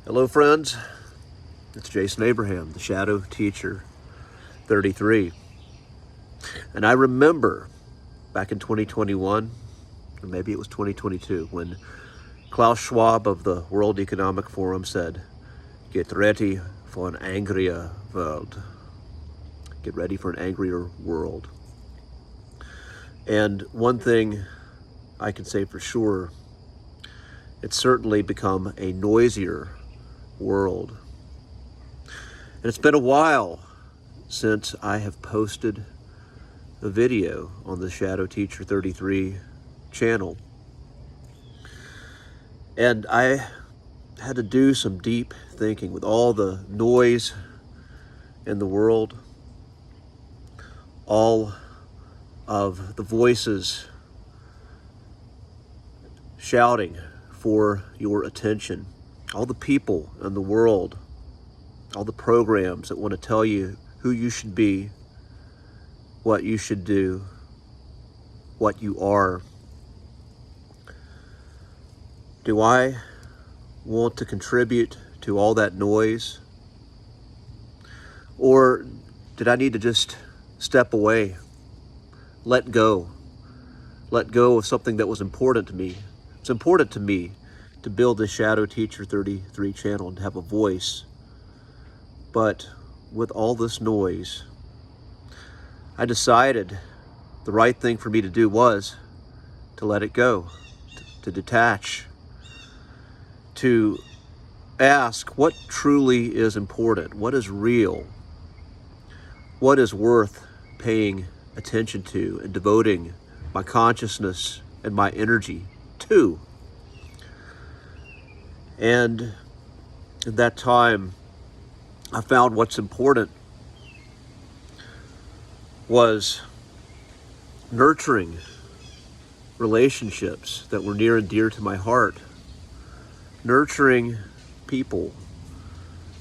Hello friends, it's Jason Abraham, the Shadow Teacher 33. And I remember back in 2021, or maybe it was 2022, when Klaus Schwab of the World Economic Forum said, "Get ready for an angrier world." Get ready for an angrier world. And one thing I can say for sure, it's certainly become a noisier world. And it's been a while since I have posted a video on the Shadow Teacher 33 channel. And I had to do some deep thinking with all the noise in the world, all of the voices shouting for your attention, all the people in the world, all the programs that want to tell you who you should be, what you should do, what you are. Do I want to contribute to all that noise? Or did I need to just step away, let go of something that was important to me? It's important to me to build the Shadow Teacher 33 channel and have a voice. But with all this noise, I decided the right thing for me to do was to let it go, to detach, to ask what truly is important, what is real, what is worth paying attention to and devoting my consciousness and my energy to. And in that time, I found what's important was nurturing relationships that were near and dear to my heart, nurturing people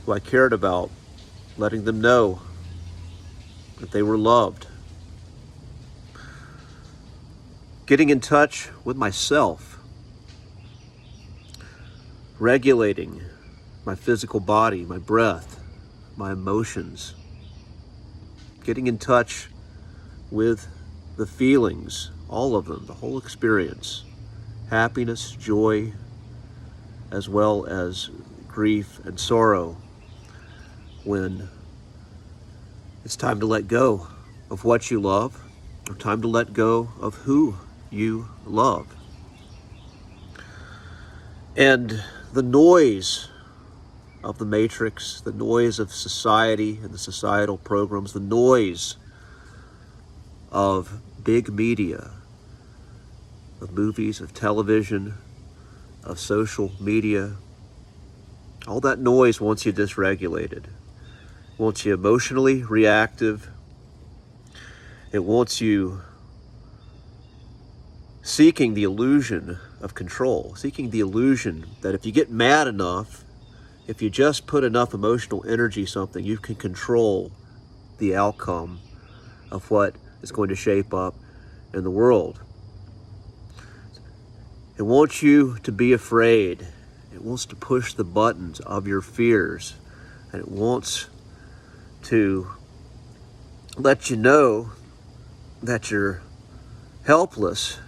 who I cared about, letting them know that they were loved, getting in touch with myself, regulating my physical body, my breath, my emotions, getting in touch with the feelings, all of them, the whole experience, happiness, joy, as well as grief and sorrow, when it's time to let go of what you love, or time to let go of who you love. And the noise of the matrix, the noise of society and the societal programs, the noise of big media, of movies, of television, of social media, all that noise wants you dysregulated, wants you emotionally reactive. It wants you seeking the illusion of control, seeking the illusion that if you get mad enough, if you just put enough emotional energy something, you can control the outcome of what is going to shape up in the world. It wants you to be afraid. It wants to push the buttons of your fears. And it wants to let you know that you're helpless.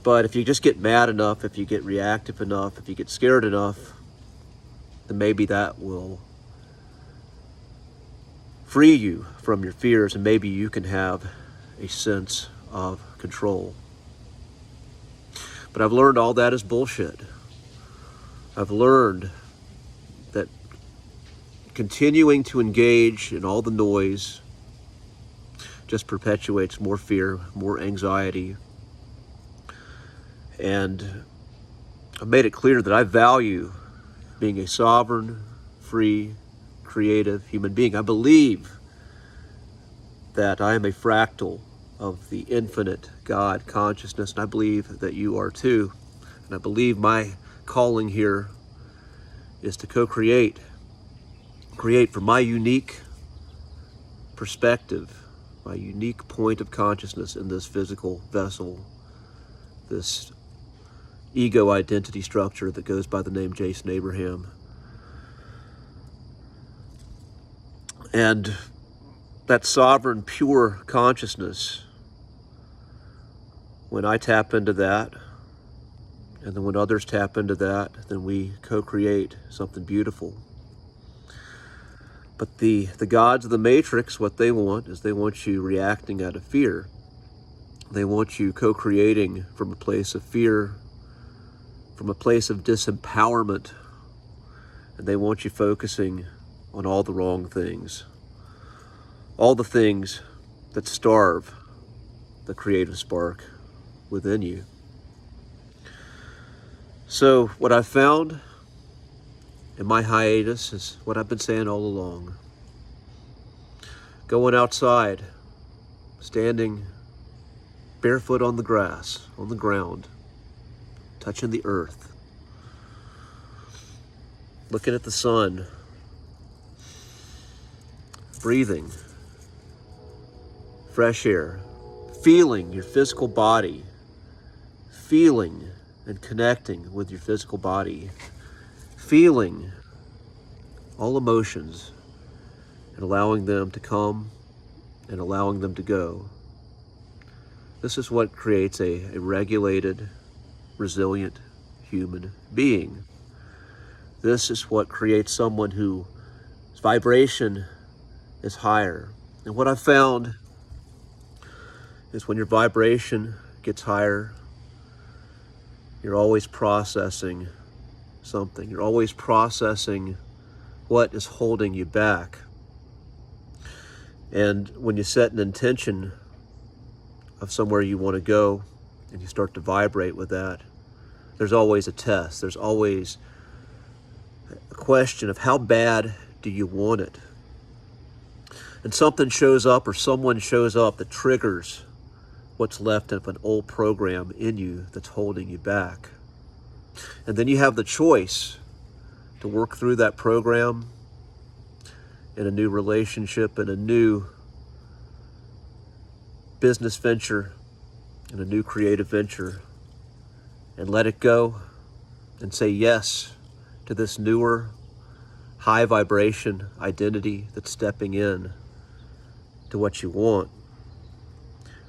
But if you just get mad enough, if you get reactive enough, if you get scared enough, then maybe that will free you from your fears, and maybe you can have a sense of control. But I've learned all that is bullshit. I've learned that continuing to engage in all the noise just perpetuates more fear, more anxiety. And I've made it clear that I value being a sovereign, free, creative human being. I believe that I am a fractal of the infinite God consciousness, and I believe that you are too. And I believe my calling here is to co-create, create from my unique perspective, my unique point of consciousness in this physical vessel, this ego identity structure that goes by the name Jason Abraham. And that sovereign, pure consciousness, when I tap into that, and then when others tap into that, then we co-create something beautiful. But the gods of the Matrix, what they want is they want you reacting out of fear. They want you co-creating from a place of fear, from a place of disempowerment, and they want you focusing on all the wrong things. All the things that starve the creative spark within you. So what I've found in my hiatus is what I've been saying all along. Going outside, standing barefoot on the grass, on the ground, touching the earth, looking at the sun, breathing fresh air, feeling your physical body, feeling and connecting with your physical body, feeling all emotions and allowing them to come and allowing them to go. This is what creates a regulated, resilient human being. This is what creates someone whose vibration is higher. And what I've found is when your vibration gets higher, you're always processing something. You're always processing what is holding you back. And when you set an intention of somewhere you want to go and you start to vibrate with that, there's always a test. There's always a question of how bad do you want it? And something shows up or someone shows up that triggers what's left of an old program in you that's holding you back. And then you have the choice to work through that program in a new relationship, in a new business venture, in a new creative venture, and let it go and say yes to this newer, high vibration identity that's stepping in to what you want.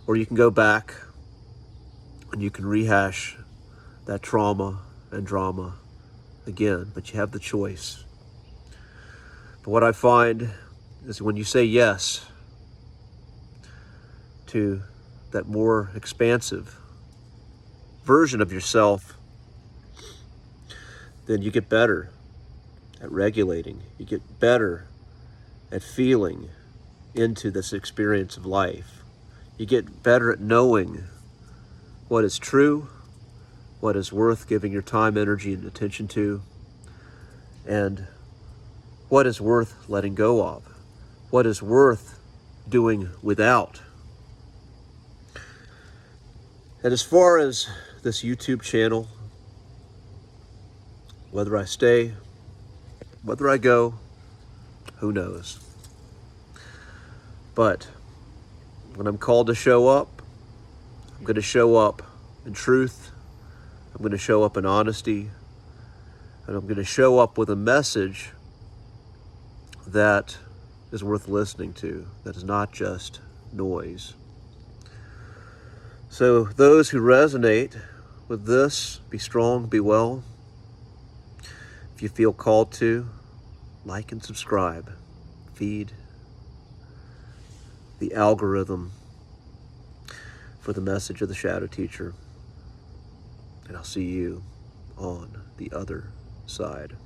Or you can go back and you can rehash that trauma and drama again, but you have the choice. But what I find is when you say yes to that more expansive version of yourself, then you get better at regulating. You get better at feeling into this experience of life. You get better at knowing what is true, what is worth giving your time, energy, and attention to, and what is worth letting go of, what is worth doing without. And as far as this YouTube channel, whether I stay, whether I go, who knows? But when I'm called to show up, I'm going to show up in truth. I'm going to show up in honesty. And I'm going to show up with a message that is worth listening to, that is not just noise. So those who resonate with this, be strong, be well. If you feel called to, like and subscribe. Feed the algorithm for the message of the Shadow Teacher. And I'll see you on the other side.